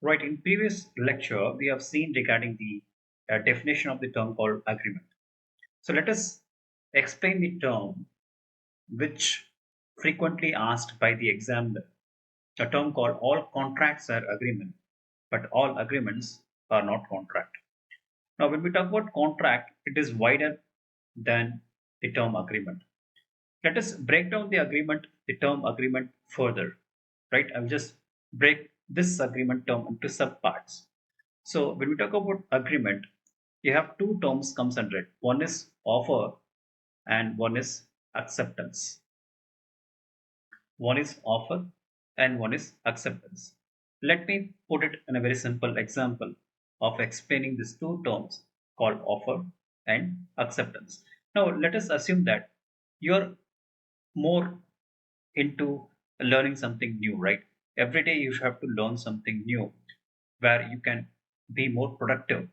Right, in previous lecture, we have seen regarding the definition of the term called agreement. So let us explain the term which frequently asked by the examiner. A term called all contracts are agreement, but all agreements are not contract. Now, when we talk about contract, it is wider than the term agreement. Let us break down the term agreement further, right? I'll just break this agreement term into subparts. So when we talk about agreement, you have two terms comes under it. One is offer and one is acceptance. One is offer and one is acceptance. Let me put it in a very simple example of explaining these two terms called offer and acceptance. Now let us assume that you're more into learning something new, right? Every day you have to learn something new where you can be more productive.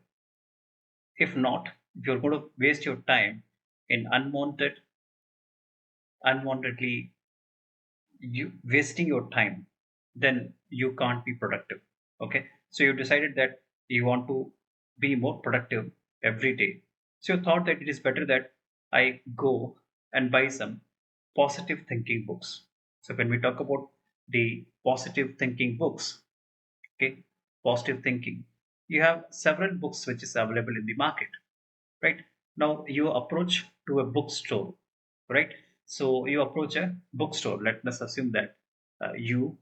If not, if you're going to waste your time in unwantedly you wasting your time, then you can't be productive. Okay, so you decided that you want to be more productive every day. So you thought that it is better that I go and buy some positive thinking books. So when we talk about the positive thinking books, okay, positive thinking, you have several books which is available in the market, right? Now you approach to a bookstore, right? So you approach a bookstore. Let us assume that you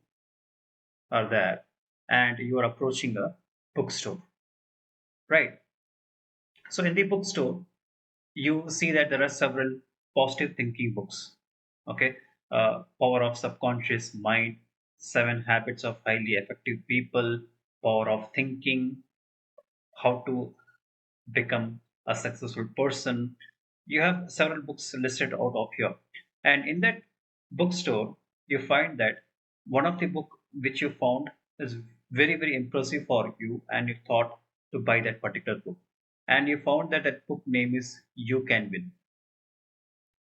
are there and you are approaching a bookstore, right? So in the bookstore, you see that there are several positive thinking books. Okay, Power of Subconscious Mind, Seven Habits of Highly Effective People, Power of Thinking, How to Become a Successful Person. You have several books listed out of here, and in that bookstore, you find that one of the book which you found is very impressive for you, and you thought to buy that particular book, and you found that that book name is You Can Win,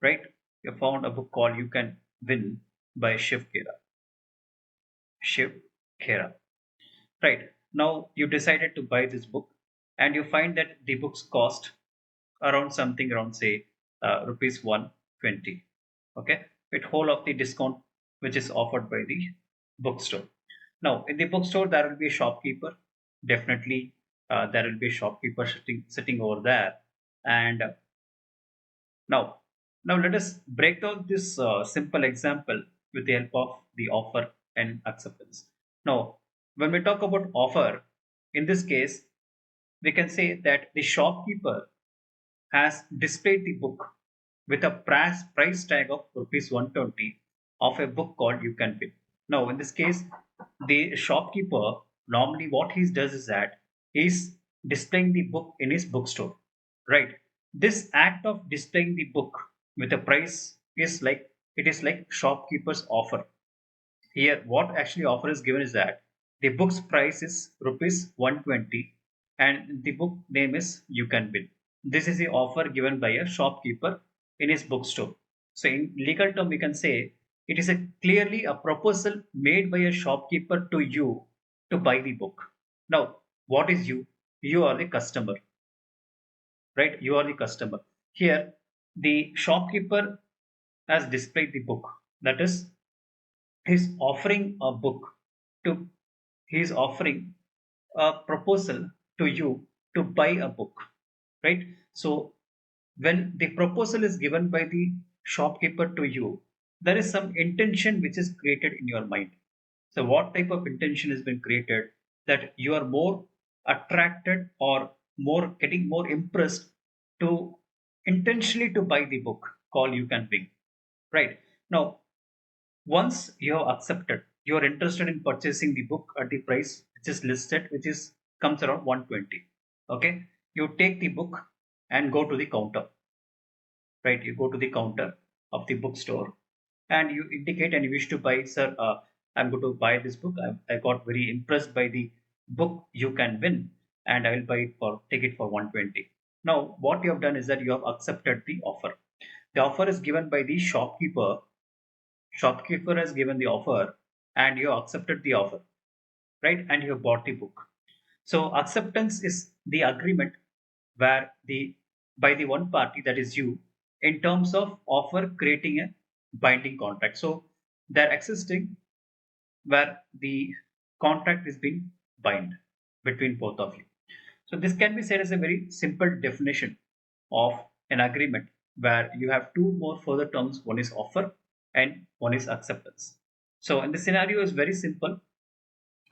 right? You found a book called You Can Win by Shiv Kera. Shiv Kera. Right. Now you decided to buy this book and you find that the books cost around something around say rupees 120. Okay. With whole of the discount which is offered by the bookstore. Now in the bookstore there will be a shopkeeper. Definitely there will be a shopkeeper sitting over there. And now, now let us break down this simple example with the help of the offer and acceptance. Now, when we talk about offer, in this case, we can say that the shopkeeper has displayed the book with a price tag of rupees 120 of a book called You Can Win. Now, in this case, the shopkeeper normally what he does is that he's displaying the book in his bookstore, right? This act of displaying the book with a price is like it is like shopkeeper's offer. Here, what actually offer is given is that the book's price is rupees 120 and the book name is You Can Win. This is the offer given by a shopkeeper in his bookstore. So, in legal term, we can say it is a clearly a proposal made by a shopkeeper to you to buy the book. Now, what is you? You are the customer, right? You are the customer. Here, the shopkeeper has displayed the book. That is, he's offering a book to he's offering a proposal to you to buy a book, right? So when the proposal is given by the shopkeeper to you, there is some intention which is created in your mind. So what type of intention has been created that you are more attracted or more getting more impressed to intentionally to buy the book called You Can Win, right? Now once you have accepted, you are interested in purchasing the book at the price which is listed, which is comes around 120. Okay, you take the book and go to the counter, right? You go to the counter of the bookstore and you indicate and you wish to buy, sir. I'm going to buy this book. I got very impressed by the book You Can Win, and I will buy it for take it for 120. Now, what you have done is that you have accepted the offer. The offer is given by the shopkeeper. Shopkeeper has given the offer and you accepted the offer. right? And you have bought the book. So acceptance is the agreement where the by the one party, that is you, in terms of offer creating a binding contract. So they're existing where the contract is being bind between both of you. So this can be said as a very simple definition of an agreement where you have two more further terms. One is offer and one is acceptance. So in the scenario is very simple.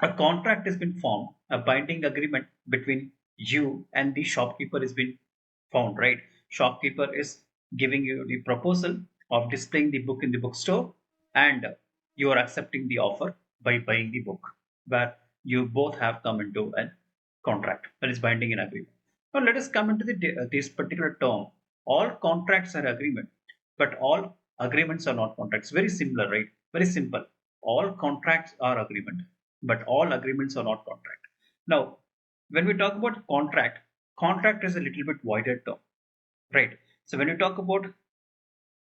A contract has been formed, a binding agreement between you and the shopkeeper has been found, right? Shopkeeper is giving you the proposal of displaying the book in the bookstore, and you are accepting the offer by buying the book, where you both have come into a contract that is binding an agreement. Now let us come into this particular term. All contracts are agreement, but all agreements are not contracts. Very similar, right? Very simple. All contracts are agreement, but all agreements are not contract. Now, when we talk about contract, contract is a little bit wider term, right? So when you talk about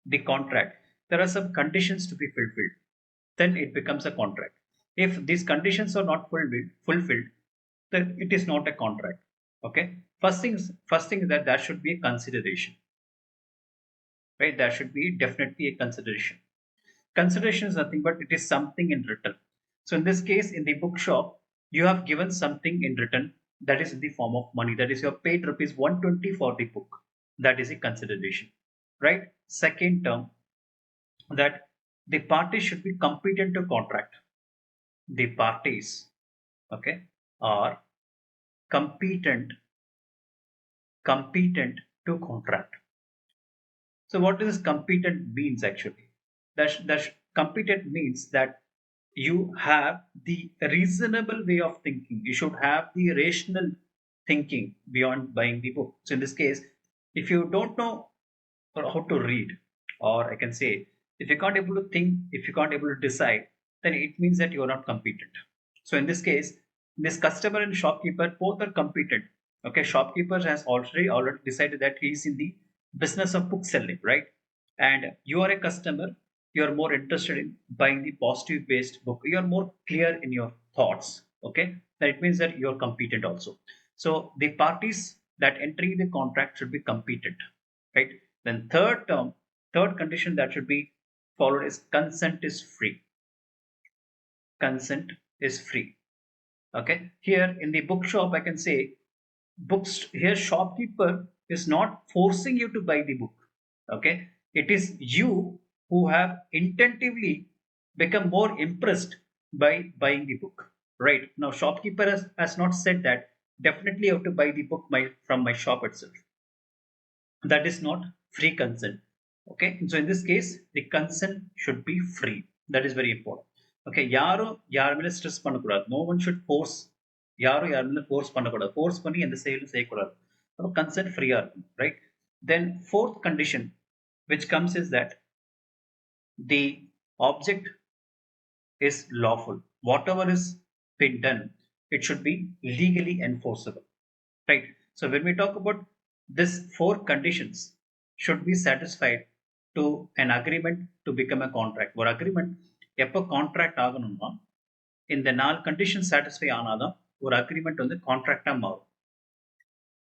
the contract, there are some conditions to be fulfilled. Then it becomes a contract. If these conditions are not fulfilled, then it is not a contract. Okay. First thing is that there should be a consideration, right? There should be definitely a consideration. Consideration is nothing but it is something in return. So in this case, in the bookshop, you have given something in return, that is in the form of money. That is, you have paid rupees 120 for the book. That is a consideration, right? Second term, that the parties should be competent to contract. The parties, okay, are competent competent to contract. So what does competent means actually? That competent means that you have the reasonable way of thinking. You should have the rational thinking beyond buying the book. So in this case, if you don't know how to read, or I can say, if you can't able to think, if you can't able to decide, then it means that you are not competent. So in this case, this customer and shopkeeper both are competent. Okay, shopkeeper has already decided that he is in the business of book selling, right? And you are a customer, you are more interested in buying the positive based book. You are more clear in your thoughts. Okay, that it means that you are competent also. So the parties that entering the contract should be competent, right? Then third condition that should be followed is consent is free. Consent is free. Okay. Here in the bookshop, I can say books here shopkeeper is not forcing you to buy the book. Okay. It is you who have intentively become more impressed by buying the book. Right. Now shopkeeper has not said that definitely you have to buy the book from my shop itself. That is not free consent. Okay, so in this case the consent should be free. That is very important. Okay, யாரும் யார் மேல stress பண்ணக்கூடாது. No one should force. யாரும் யார் மேல force பண்ணக்கூடாது. Force பண்ணி எந்த செயலும் செய்யக்கூடாது. அப்போ கன்சென்ட் ஃப்ரீயா இருக்கும், right? Then fourth condition which comes is that the object is lawful. Whatever is been done, it should be legally enforceable, right? So when we talk about this four conditions should be satisfied to an agreement to become a contract. ஒரு agreement எப்போ contract ஆகணும்னா இந்த 4 condition satisfy ஆனாதான் ஒரு agreement வந்து கான்ட்ராக்டா மாறும்.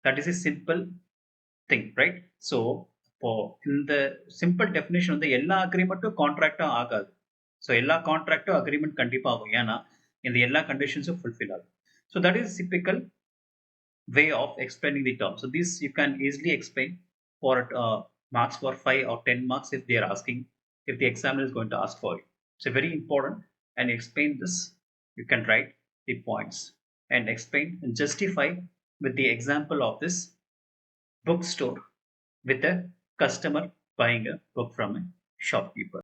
That is a simple thing, right? So இப்போ இந்த simple definition வந்து எல்லா அக்ரிமெண்ட்டும் கான்ட்ராக்டா ஆகாது. ஸோ எல்லா கான்ட்ராக்டும் அக்ரிமெண்ட் கண்டிப்பா ஆகும். ஏன்னா இந்த எல்லா கண்டிஷன்ஸும் ஃபுல்ஃபில் ஆகும். So that is typical way of explaining the term. So this you can easily explain for marks for 5 or 10 marks if they are asking, if the examiner is going to ask for you. So very important, and explain this. You can write the points and explain and justify with the example of this bookstore with a customer buying a book from a shopkeeper.